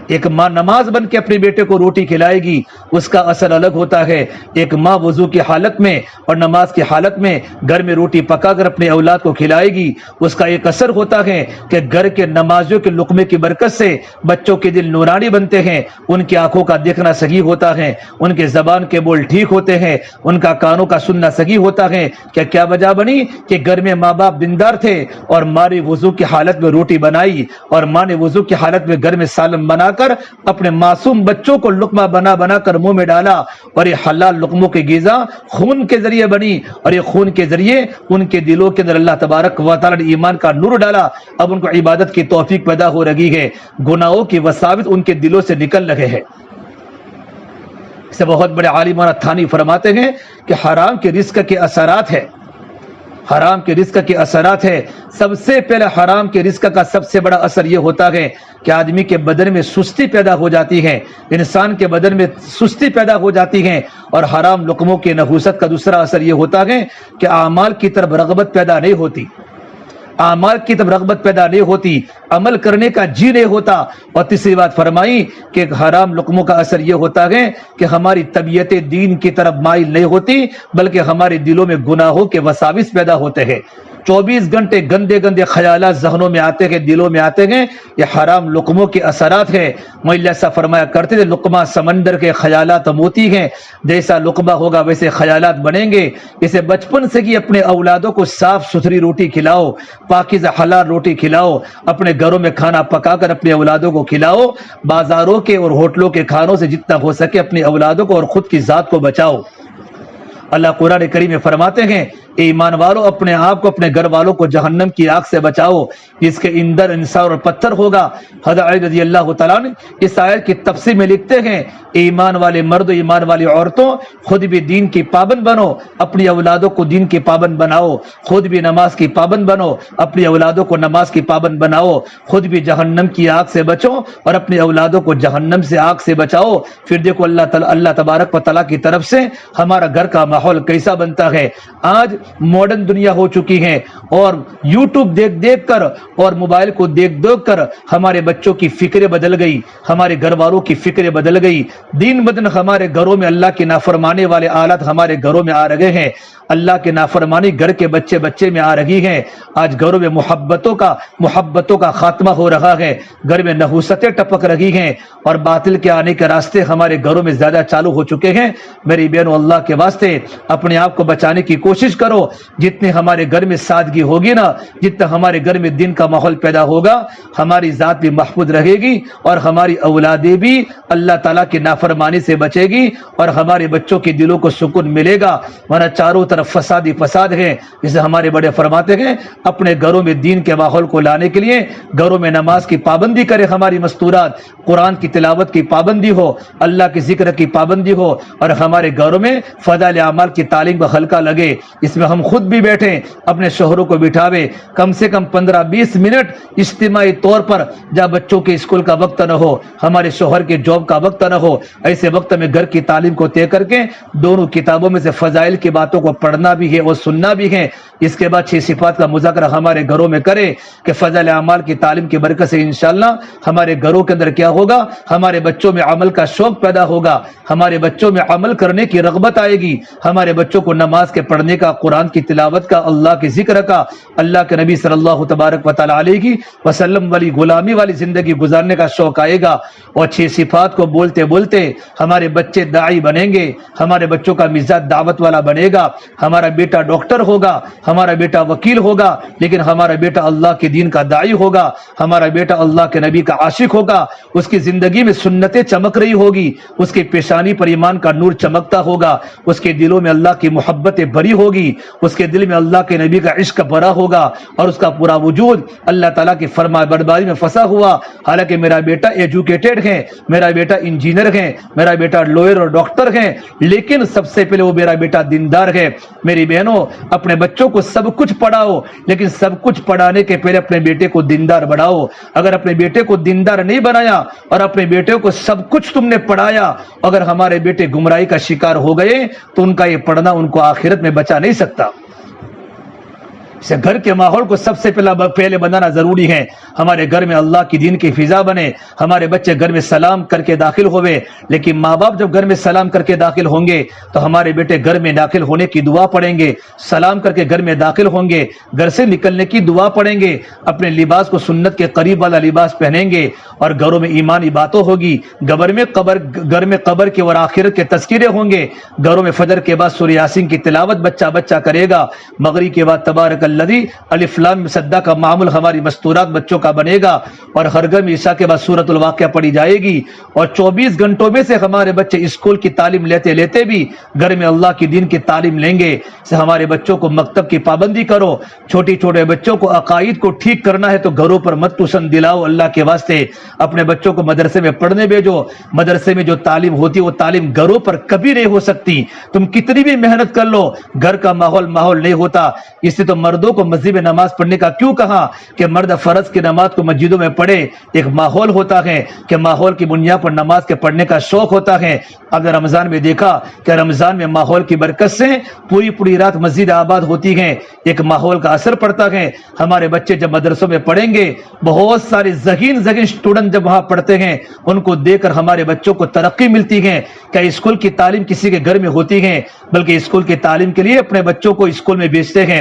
ایک ماں نماز بن کے اپنے بیٹے کو روٹی کھلائے گی، اس کا اثر الگ ہوتا ہے۔ ایک ماں وضو کی حالت میں اور نماز کی حالت میں گھر میں روٹی پکا کر اپنے اولاد کو کھلائے گی، اس کا ایک اثر ہوتا ہے کہ گھر کے نمازیوں کے لقمے کی برکت سے بچوں کے دل نورانی بنتے ہیں، ان کی آنکھوں کا دیکھنا صحیح ہوتا ہے، ان کے زبان کے بول ٹھیک ہوتے ہیں، ان کا کانوں کا سننا صحیح ہوتا ہے۔ کیا وجہ بنی کہ گھر میں ماں باپ دیندار تھے، اور ماں نے وضو کی حالت میں روٹی بنائی، اور ماں نے وضو کی حالت میں گھر میں سالن بنا کر اپنے معصوم بچوں کو لقمہ بنا بنا کر منہ میں ڈالا، اور یہ حلال لقموں کی غذا خون کے ذریعے بنی، اور یہ خون کے ذریعے ان کے دلوں کے اندر اللہ تبارک و تعالی نے ایمان کا نور ڈالا، اب ان کو عبادت کی توفیق پیدا ہو رہی ہے، گناہوں کی وساوس ان کے دلوں سے نکل رہے ہیں۔ اسے بہت بڑے عالمانہ تھانی فرماتے ہیں کہ حرام کے رزق کے اثرات ہے، حرام کے رزق کے اثرات ہے۔ سب سے پہلے حرام کے رزق کا سب سے بڑا اثر یہ ہوتا ہے کہ آدمی کے بدن میں سستی پیدا ہو جاتی ہے، انسان کے بدن میں سستی پیدا ہو جاتی ہے، اور حرام لقموں کی نحوست کا دوسرا اثر یہ ہوتا ہے کہ اعمال کی طرف رغبت پیدا نہیں ہوتی، اعمال کی طرف رغبت پیدا نہیں ہوتی، عمل کرنے کا جی نہیں ہوتا۔ اور تیسری بات فرمائی کہ حرام لقموں کا اثر یہ ہوتا ہے کہ ہماری طبیعت دین کی طرف مائل نہیں ہوتی، بلکہ ہمارے دلوں میں گناہوں کے وساوس پیدا ہوتے ہیں۔ 24 گھنٹے گندے گندے خیالات ذہنوں میں آتے ہیں، دلوں میں آتے ہیں، یہ حرام لقموں کے اثرات ہیں۔ مولا ایسا فرمایا کرتے تھے لقمہ سمندر کے خیالات موتی ہیں، جیسا لقمہ ہوگا ویسے خیالات بنیں گے۔ اسے بچپن سے ہی اپنے اولادوں کو صاف ستھری روٹی کھلاؤ، پاکیزہ حلال روٹی کھلاؤ، اپنے گھروں میں کھانا پکا کر اپنے اولادوں کو کھلاؤ، بازاروں کے اور ہوٹلوں کے کھانوں سے جتنا ہو سکے اپنے اولادوں کو اور خود کی ذات کو بچاؤ۔ اللہ قرآن کریم میں فرماتے ہیں ایمان والوں اپنے آپ کو اپنے گھر والوں کو جہنم کی آگ سے بچاؤ جس کے اندر انسان اور پتھر ہوگا۔ حضرت علی رضی اللہ تعالیٰ نے اس آیت کی تفسیر میں لکھتے ہیں ایمان والے مرد و ایمان والی عورتوں خود بھی دین کی پابند بنو، اپنی اولادوں کو دین کی پابند بناؤ، خود بھی نماز کی پابند بنو، اپنی اولادوں کو نماز کی پابند بناؤ، خود بھی جہنم کی آگ سے بچو اور اپنی اولادوں کو جہنم سے آگ سے بچاؤ۔ پھر دیکھو اللہ تبارک و تعالیٰ کی طرف سے ہمارا گھر کا ماحول کیسا بنتا ہے۔ آج ماڈرن دنیا ہو چکی ہے اور یوٹیوب دیکھ دیکھ کر اور موبائل کو دیکھ دیکھ کر ہمارے بچوں کی فکریں بدل گئی، ہمارے گھر والوں کی فکریں بدل گئی، دین بدن ہمارے گھروں میں اللہ کی نافرمانی والے آلات ہمارے گھروں میں آ رہے ہیں، اللہ کے نافرمانی گھر کے بچے میں آ رہی ہیں۔ آج گھروں میں محبتوں کا خاتمہ ہو رہا ہے، گھر میں نحوستیں ٹپک رہی ہیں اور باطل کے آنے کے راستے ہمارے گھروں میں زیادہ چالو ہو چکے ہیں۔ میری بہنوں اللہ کے واسطے اپنے آپ کو بچانے کی کوشش کرو۔ جتنے ہمارے گھر میں سادگی ہوگی نا، جتنا ہمارے گھر میں دین کا ماحول پیدا ہوگا، ہماری ذات بھی محفوظ رہے گی اور ہماری اولادیں بھی اللہ تعالیٰ کی نافرمانی سے بچے گی اور ہمارے بچوں کے دلوں کو سکون ملے گا۔ ورنہ چاروں طرف فساد ہے، جسے ہمارے بڑے فرماتے ہیں اپنے گھروں میں دین کے ماحول کو لانے کے لیے گھروں میں نماز کی پابندی کرے، ہماری مستورات قرآن کی تلاوت کی پابندی ہو، اللہ کے ذکر کی پابندی ہو اور ہمارے گھروں میں فضائل اعمال کی تعلیم کا حلقہ لگے، اس میں ہم خود بھی بیٹھیں، اپنے شوہروں کو بٹھاوے، کم سے کم 15-20 منٹ اجتماعی طور پر، جب بچوں کے اسکول کا وقت نہ ہو، ہمارے شوہر کے جاب کا وقت نہ ہو، ایسے وقت میں گھر کی تعلیم کو طے کر کے دونوں کتابوں میں سے فضائل کی باتوں کو پڑھنا بھی ہے اور سننا بھی ہے۔ اس کے بعد 6 صفات کا مذاکرہ ہمارے گھروں میں کرے کہ فضائل اعمال کی تعلیم کی برکت سے انشاءاللہ ہمارے گھروں کے اندر کیا ہوگا، ہمارے بچوں میں عمل کا شوق پیدا ہوگا، ہمارے بچوں میں عمل کرنے کی رغبت آئے گی، ہمارے بچوں کو نماز کے پڑھنے کا، قرآن کی تلاوت کا، اللہ کے ذکر کا، اللہ کے نبی صلی اللہ تبارک و تعالی علیہ وسلم والی غلامی والی زندگی گزارنے کا شوق آئے گا اور 6 صفات کو بولتے بولتے ہمارے بچے داعی بنیں گے، ہمارے بچوں کا مزاج دعوت والا بنے گا، ہمارا بیٹا ڈاکٹر ہوگا، ہمارا بیٹا وکیل ہوگا، لیکن ہمارا بیٹا اللہ کے دین کا داعی ہوگا، ہمارا بیٹا اللہ کے نبی کا عاشق ہوگا، اس کی زندگی میں سنتیں چمک رہی ہوگی، اس کی پیشانی پر ایمان کا نور چمکتا ہوگا، اس کے دلوں میں اللہ کی محبتیں بھری ہوگی، اس کے دل میں اللہ کے نبی کا عشق بھرا ہوگا اور اس کا پورا وجود اللہ تعالیٰ کی فرما برداری میں پھنسا ہوا۔ حالانکہ میرا بیٹا ایجوکیٹڈ ہے، میرا بیٹا انجینئر ہے، میرا بیٹا لوئر اور ڈاکٹر ہے، لیکن سب سے پہلے وہ میرا بیٹا دیندار ہے۔ میری بہنوں اپنے بچوں کو سب کچھ پڑھاؤ، لیکن سب کچھ پڑھانے کے پہلے اپنے بیٹے کو دیندار بناؤ۔ اگر اپنے بیٹے کو دیندار نہیں بنایا اور اپنے بیٹے کو سب کچھ تم نے پڑھایا، اگر ہمارے بیٹے گمراہی کا شکار ہو گئے تو ان کا یہ پڑھنا ان کو آخرت میں بچا نہیں سکتا۔ اسے گھر کے ماحول کو سب سے پہلے بنانا ضروری ہے۔ ہمارے گھر میں اللہ کی دین کی فضا بنے، ہمارے بچے گھر میں سلام کر کے داخل ہوئے، لیکن ماں باپ جب گھر میں سلام کر کے داخل ہوں گے تو ہمارے بیٹے گھر میں داخل ہونے کی دعا پڑھیں گے، سلام کر کے گھر میں داخل ہوں گے، گھر سے نکلنے کی دعا پڑھیں گے، اپنے لباس کو سنت کے قریب والا لباس پہنیں گے اور گھروں میں ایمانی باتوں ہوگی، گھر میں قبر کے اور آخرت کے تذکرے ہوں گے، گھروں میں فجر کے بعد سورہ یاسین کی تلاوت بچہ کرے گا، مغرب کے بعد تبارک الذی الف لام سجدہ کا معمول ہماری مستورات بچوں کا بنے گا اور ہر گھر میں عشاء کے بعد سورۃ الواقعہ پڑھی جائے گی اور 24 گھنٹوں میں سے ہمارے بچے اسکول کی تعلیم لیتے لیتے بھی گھر میں اللہ کی دین کی تعلیم لیں گے۔ سے ہمارے بچوں کو مکتب کی پابندی کرو، چھوٹے بچوں کو عقائد کو ٹھیک کرنا ہے تو گھروں پر مت ٹیوشن دلاؤ، اللہ کے واسطے اپنے بچوں کو مدرسے میں پڑھنے بھیجو۔ مدرسے میں جو تعلیم ہوتی ہے وہ تعلیم گھروں پر کبھی نہیں ہو سکتی، تم کتنی بھی محنت کر لو، گھر کا ماحول نہیں ہوتا۔ اس لیے تو مردوں کو مسجد میں نماز پڑھنے کا کیوں کہا کہ مرد فرض کی نماز کو مسجدوں میں پڑھے، ایک ماحول ہوتا ہے کہ ماحول کی بنیاد پر نماز کے پڑھنے کا شوق ہوتا ہے۔ اب رمضان میں دیکھا کہ رمضان میں ماحول کی برکت سے پوری رات مسجد آباد ہوتی ہیں، ایک ماحول کا اثر پڑتا ہے۔ ہمارے بچے جب مدرسوں میں پڑھیں گے، بہت سارے ذہین اسٹوڈنٹ جب وہاں پڑھتے ہیں، ان کو دیکھ کر ہمارے بچوں کو ترقی ملتی ہے کہ اسکول کی تعلیم کسی کے گھر میں ہوتی ہے، بلکہ اسکول کی تعلیم کے لیے اپنے بچوں کو اسکول میں بھیجتے ہیں،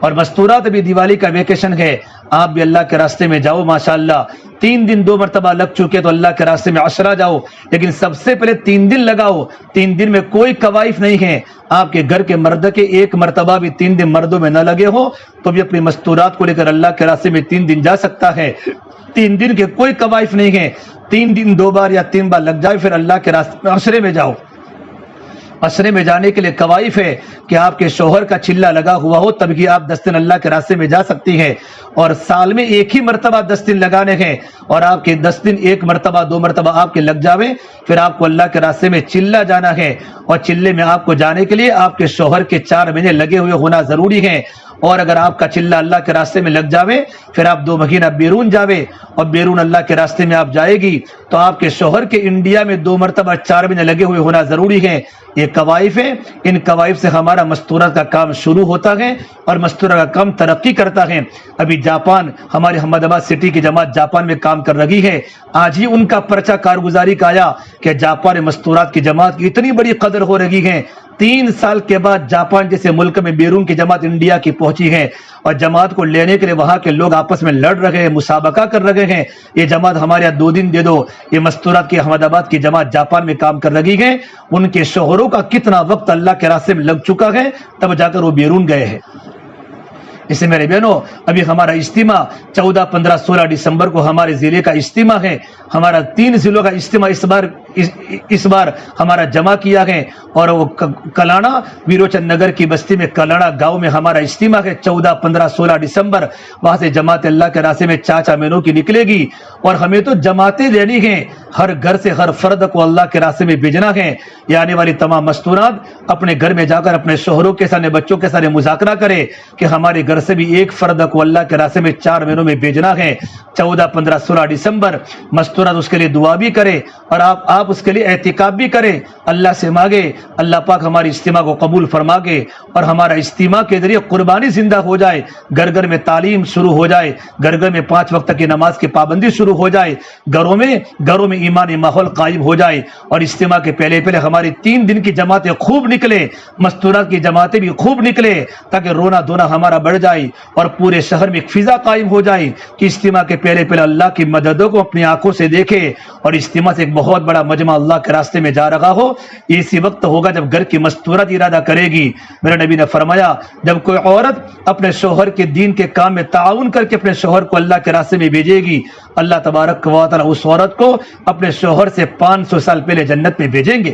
اور مستورات ابھی دیوالی کا ویکیشن ہے، آپ بھی اللہ کے راستے میں جاؤ ماشاءاللہ. 3 دن 2 مرتبہ لگ چکے تو اللہ کے راستے میں عشرہ جاؤ، لیکن سب سے پہلے 3 دن لگاؤ. 3 دن میں کوئی کوائف نہیں ہے. آپ کے گھر کے مرد کے 1 مرتبہ بھی 3 دن مردوں میں نہ لگے ہو تو بھی اپنی مستورات کو لے کر اللہ کے راستے میں 3 دن جا سکتا ہے. 3 دن کے کوئی کوائف نہیں ہے. 3 دن 2 بار یا 3 بار لگ جائے پھر اللہ کے راستے میں عشرے میں جاؤ. عشرے میں جانے کے لیے کوائف ہے کہ آپ کے شوہر کا چلہ لگا ہوا ہو تب ہی آپ 10 دن اللہ کے راستے میں جا سکتی ہیں. اور سال میں 1 ہی مرتبہ 10 دن لگانے ہیں اور آپ کے 10 دن 1 مرتبہ 2 مرتبہ آپ کے لگ جاوے پھر آپ کو اللہ کے راستے میں چلہ جانا ہے. اور چلے میں آپ کو جانے کے لیے آپ کے شوہر کے 4 مہینے لگے ہوئے ہونا ضروری ہے. اور اگر آپ کا چلہ اللہ کے راستے میں لگ جاوے پھر آپ 2 مہینہ بیرون جاوے اور بیرون اللہ کے راستے میں آپ جائے گی تو آپ کے شوہر کے انڈیا میں 2 مرتبہ 4 مہینے لگے ہوئے ہونا ضروری ہے. یہ کوائف ہے. ان کوائف سے ہمارا مستورات کا کام شروع ہوتا ہے اور مستورات کا کام ترقی کرتا ہے. ابھی جاپان، ہمارے احمد آباد سٹی کی جماعت جاپان میں کام کر رہی ہے. آج ہی ان کا پرچہ کارگزاری کا آیا کہ جاپان مستورات کی جماعت کی اتنی بڑی قدر ہو رہی ہے. 3 سال کے بعد جاپان جیسے ملک میں بیرون کی جماعت انڈیا کی پہنچی ہے اور جماعت کو لینے کے لیے وہاں کے لوگ آپس میں لڑ رہے ہیں، مسابقہ کر رہے ہیں. یہ جماعت ہمارے یہاں 2 دن دے دو. یہ مستورات کی احمد آباد کی جماعت جاپان میں کام کر رہی ہے. ان کے شوہروں کا کتنا وقت اللہ کے راستے میں لگ چکا ہے تب جا کر وہ بیرون گئے ہیں. اس سے میرے بہنوں ابھی ہمارا اجتماع 14 15 16 دسمبر کو ہمارے ضلع کا اجتماع ہے. ہمارا 3 ضلعوں کا اجتماع اس بار ہمارا جمع کیا ہے اور وہ کلانا ویروچند نگر کی بستی میں کلانا گاؤں میں ہمارا اجتماع ہے 14 15 16 دسمبر. وہاں سے جماعت اللہ کے راستے میں چاچا مینوں کی نکلے گی اور ہمیں تو جماعتیں لینی ہیں. ہر گھر سے ہر فرد کو اللہ کے راستے میں بھیجنا ہے. یہ آنے والی تمام مستورات اپنے گھر میں جا کر اپنے شوہروں کے سامنے بچوں کے سامنے مذاکرہ کرے کہ ہمارے گھر سے بھی ایک فرد کو اللہ کے راستے میں 4 مہینوں میں بھیجنا ہے. 14 15 16 دسمبر مستورات اس کے لیے دعا بھی کرے اور آپ اس کے لیے اعتکاف بھی کرے. اللہ سے مانگے اللہ پاک ہماری اجتماع کو قبول فرما کے اور ہمارا اجتماع کے ذریعے قربانی زندہ ہو جائے. گھر گھر میں تعلیم شروع ہو جائے. گھر گھر میں 5 وقت کی نماز کی پابندی شروع ہو جائے. گھروں میں ایمانی ماحول قائم ہو جائے اور اجتماع کے پہلے ہماری 3 دن کی جماعتیں خوب نکلے. مستورات کی جماعتیں بھی خوب نکلے تاکہ رونا دھونا ہمارا بڑھ جائے اور پورے شہر میں ایک فضا قائم ہو جائے کہ اجتماع کے پہلے اللہ کی مددوں کو اپنی آنکھوں سے دیکھے اور اجتماع سے ایک بہت بڑا مجمع اللہ کے راستے میں جا رہا ہو. اسی وقت ہوگا جب گھر کی مستورات ارادہ کرے گی. میرے نبی نے فرمایا جب کوئی عورت اپنے شوہر کے دین کے کام میں تعاون کر کے اپنے شوہر کو اللہ کے راستے میں بھیجے گی اللہ تبارک و تعالی اس عورت کو اپنے شوہر سے 500 سال پہلے جنت میں بھیجیں گے.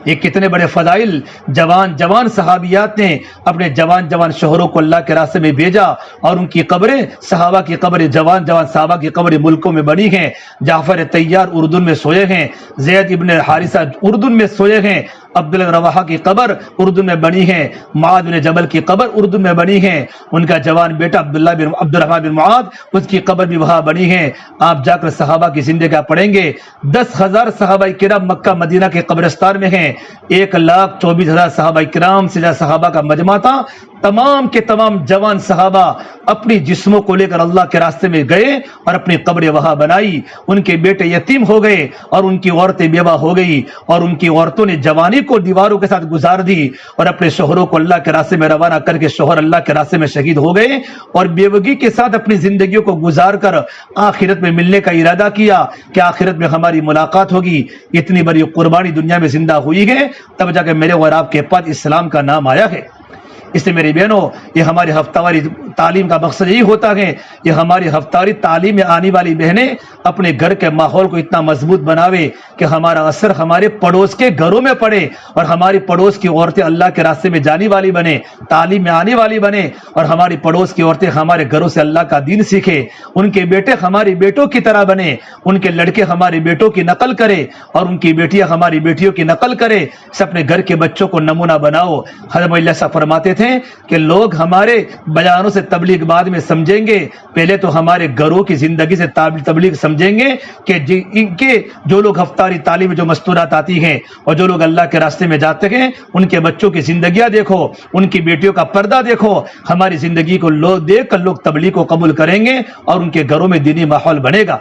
یہ کتنے بڑے فضائل جوان صحابیات نے اپنے جوان شوہروں کو اللہ کے راستے میں بھیجا اور ان کی قبریں صحابہ کی قبریں جوان صحابہ کی قبریں ملکوں میں بنی ہیں. جعفر طیار اردن میں سوئے ہیں. زید ابن حارثہ اردن میں سوئے ہیں. عبداللہ رواحہ کی قبر اردن میں بنی ہے. معاذ بن جبل کی قبر اردن میں بنی ہے. ان کا جوان بیٹا عبد الرحمن بن معاذ اس کی قبر بھی وہاں بنی ہے. آپ جا کر صحابہ کی زندگیاں پڑھیں گے. 10,000 صحابہ کرام مکہ مدینہ کے قبرستان میں ہیں. 1,24,000 صحابہ کرام سے زیادہ صحابہ کا مجمع تھا. تمام کے تمام جوان صحابہ اپنی جسموں کو لے کر اللہ کے راستے میں گئے اور اپنی قبریں وہاں بنائی. ان کے بیٹے یتیم ہو گئے اور ان کی عورتیں بیوہ ہو گئی اور ان کی عورتوں نے جوانی کو دیواروں کے ساتھ گزار دی اور اپنے شوہروں کو اللہ کے راستے میں روانہ کر کے شوہر اللہ کے راستے میں شہید ہو گئے اور بیوگی کے ساتھ اپنی زندگیوں کو گزار کر آخرت میں ملنے کا ارادہ کیا کہ آخرت میں ہماری ملاقات ہوگی. اتنی بڑی قربانی دنیا میں زندہ ہوئی ہے تب جا کے میرے اور آپ کے پاس اسلام کا نام آیا ہے. اس سے میری بہنوں یہ ہماری ہفتہ واری تعلیم کا مقصد یہی ہوتا ہے. یہ ہماری ہفتہ واری تعلیم میں آنے والی بہنیں اپنے گھر کے ماحول کو اتنا مضبوط بناوے کہ ہمارا اثر ہمارے پڑوس کے گھروں میں پڑے اور ہماری پڑوس کی عورتیں اللہ کے راستے میں جانے والی بنے, تعلیم میں آنے والی بنے اور ہماری پڑوس کی عورتیں ہمارے گھروں سے اللہ کا دین سیکھے. ان کے بیٹے ہماری بیٹوں کی طرح بنے, ان کے لڑکے ہماری بیٹوں کی نقل کرے اور ان کی بیٹیاں ہماری بیٹیوں کی نقل کرے. سے اپنے گھر کے بچوں کو نمونہ بناؤ. حضرت اللہ صاحب فرماتے تھے کہ لوگ ہمارے بیانوں سے تبلیغ بعد میں سمجھیں گے, پہلے تو ہمارے گھروں کی زندگی سے تبلیغ سمجھیں گے کہ ان کے جو لوگ ہفتاری تعلیم جو مستورات آتی ہیں اور جو لوگ اللہ کے راستے میں جاتے ہیں ان کے بچوں کی زندگیاں دیکھو, ان کی بیٹیوں کا پردہ دیکھو. ہماری زندگی کو لوگ دیکھ کر لوگ تبلیغ کو قبول کریں گے اور ان کے گھروں میں دینی ماحول بنے گا.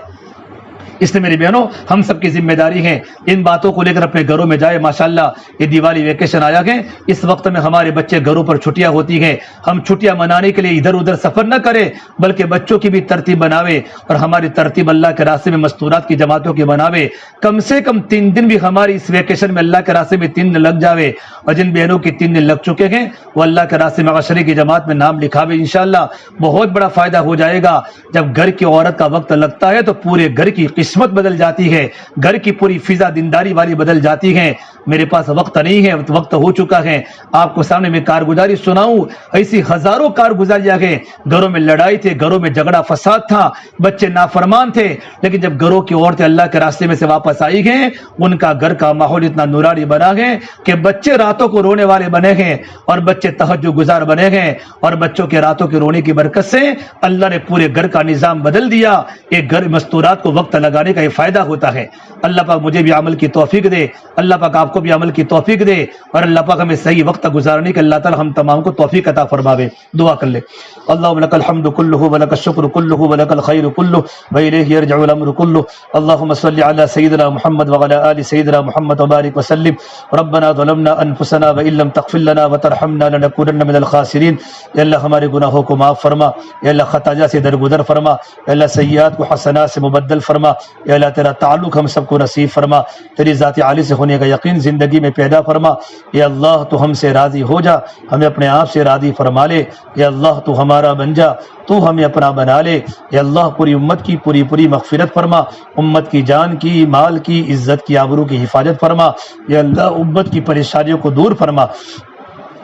اس لیے میری بہنوں ہم سب کی ذمہ داری ہے ان باتوں کو لے کر اپنے گھروں میں جائے. ماشاءاللہ یہ دیوالی ویکیشن آیا ہے, اس وقت میں ہمارے بچے گھروں پر چھٹیاں ہوتی ہیں, ہم چھٹیاں منانے کے لیے ادھر ادھر سفر نہ کریں بلکہ بچوں کی بھی ترتیب بناوے اور ہماری ترتیب اللہ کے راستے میں مستورات کی جماعتوں کی بناوے. کم سے کم 3 دن بھی ہماری اس ویکیشن میں اللہ کے راستے میں 3 دن لگ جاوے, اور جن بہنوں کی 3 دن لگ چکے ہیں وہ اللہ کے راستے میں عشرے کی جماعت میں نام لکھاوے. انشاءاللہ بہت بڑا فائدہ ہو جائے گا. جب گھر کی عورت کا وقت لگتا ہے تو پورے گھر کی قسمت بدل جاتی ہے, گھر کی پوری فضا دینداری والی بدل جاتی ہے. میرے پاس وقت نہیں ہے, وقت ہو چکا ہے. آپ کو سامنے میں کارگزاری سناؤں, ایسی ہزاروں کارگزاریاں ہیں. گھروں میں لڑائی تھے, گھروں میں جھگڑا فساد تھا, بچے نافرمان تھے, لیکن جب گھروں کی عورتیں اللہ کے راستے میں سے واپس آئی گئے ان کا گھر کا ماحول اتنا نورانی بنا ہے کہ بچے راتوں کو رونے والے بنے ہیں اور بچے تہجد گزار بنے ہیں, اور بچوں کے راتوں کے رونے کی برکت سے اللہ نے پورے گھر کا نظام بدل دیا. ایک گھر مستورات کو وقت لگانے کا یہ فائدہ ہوتا ہے. اللہ پاک مجھے بھی عمل کی توفیق دے, اللہ پاک آپ کو بھی عمل کی توفیق دے, اور اللہ پاک ہمیں صحیح وقت گزارنے کے اللہ تعالی ہم تمام کو توفیق عطا فرماوے. دعا کر لے. اللهم لك الحمد كله ولك الشكر كله ولك الخير كله وإليه يرجع الأمر كله. اللهم صل على سيدنا محمد وعلى آل سيدنا محمد وبارك وسلم. ربنا ظلمنا أنفسنا وإن لم تغفر لنا وترحمنا لنكونن من الخاسرين. یا اللہ ہمارے گناہوں کو معاف فرما, یا اللہ خطایا سے درگزر فرما, یا اللہ سیئات کو حسنات سے مبدل فرما, یا اللہ تیرا تعلق ہم سب کو نصیب فرما, تیری ذات عالی سے ہونے کا یقین زندگی میں پیدا فرما. یا اللہ تو ہم سے راضی ہو جا, ہمیں اپنے آپ سے راضی فرما لے. یا اللہ تو ہمارا بن جا, تو ہمیں اپنا بنا لے. یا اللہ پوری امت کی پوری مغفرت فرما, امت کی جان کی, مال کی, عزت کی, آبرو کی حفاظت فرما. یا اللہ امت کی پریشانیوں کو دور فرما.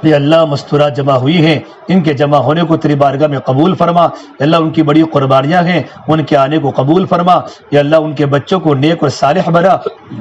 یا اللہ مستورات جمع ہوئی ہیں, ان کے جمع ہونے کو تیری بارگاہ میں قبول فرما. یا اللہ ان کی بڑی قربانیاں ہیں, ان کے آنے کو قبول فرما. یا اللہ ان کے بچوں کو نیک اور صالح بنا.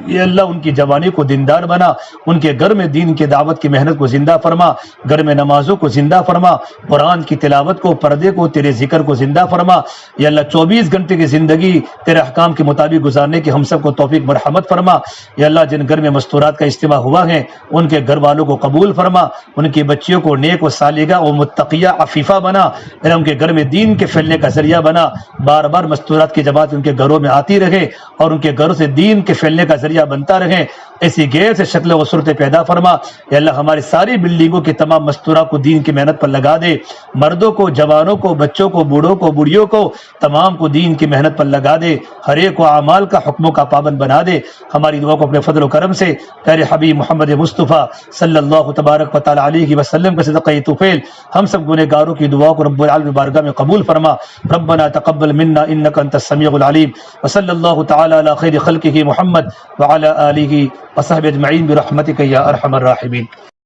یا اللہ ان کی جوانی کو دیندار بنا, ان کے گھر میں دین کی دعوت کی محنت کو زندہ فرما, گھر میں نمازوں کو زندہ فرما, قرآن کی تلاوت کو, پردے کو, تیرے ذکر کو زندہ فرما. یا اللہ 24 گھنٹے کی زندگی تیرے احکام کے مطابق گزارنے کی ہم سب کو توفیق مرحمت فرما. یا اللہ جن گھر میں مستورات کا اجتماع ہوا ہے ان کے گھر والوں کو قبول فرما, ان کی بچیوں کو نیک و صالحہ و متقیہ عفیفہ بنا, ان کے گھر میں دین کے پھیلنے کا ذریعہ بنا. بار بار مستورات کی جماعت ان کے گھروں میں آتی رہے اور ان کے گھروں سے دین کے پھیلنے کا ذریعہ بنتا رہے. ایسی غیر سے شکل و صورتیں پیدا فرما. یا اللہ ہماری ساری بلڈنگوں کے تمام مستورات کو دین کی محنت پر لگا دے, مردوں کو, جوانوں کو, بچوں کو, بوڑھوں کو, بوڑھیوں کو, تمام کو دین کی محنت پر لگا دے. ہر ایک کو اعمال کا حکموں کا پابند بنا دے. ہماری دعا کو اپنے فضل و کرم سے پیارے حبیب محمد مصطفیٰ صلی اللہ تبارک و تعالی علیہ وسلم کے صدقہ طفیل ہم سب گنہگاروں کی دعا کو رب العالمین بارگاہ میں قبول فرما. ربنا تقبل منا انك انت السميع العليم وصلی اللہ تعالی علی خیر خلقہ محمد وعلى آلہ وصحبہ اجمعین برحمتک یا ارحم الراحمین.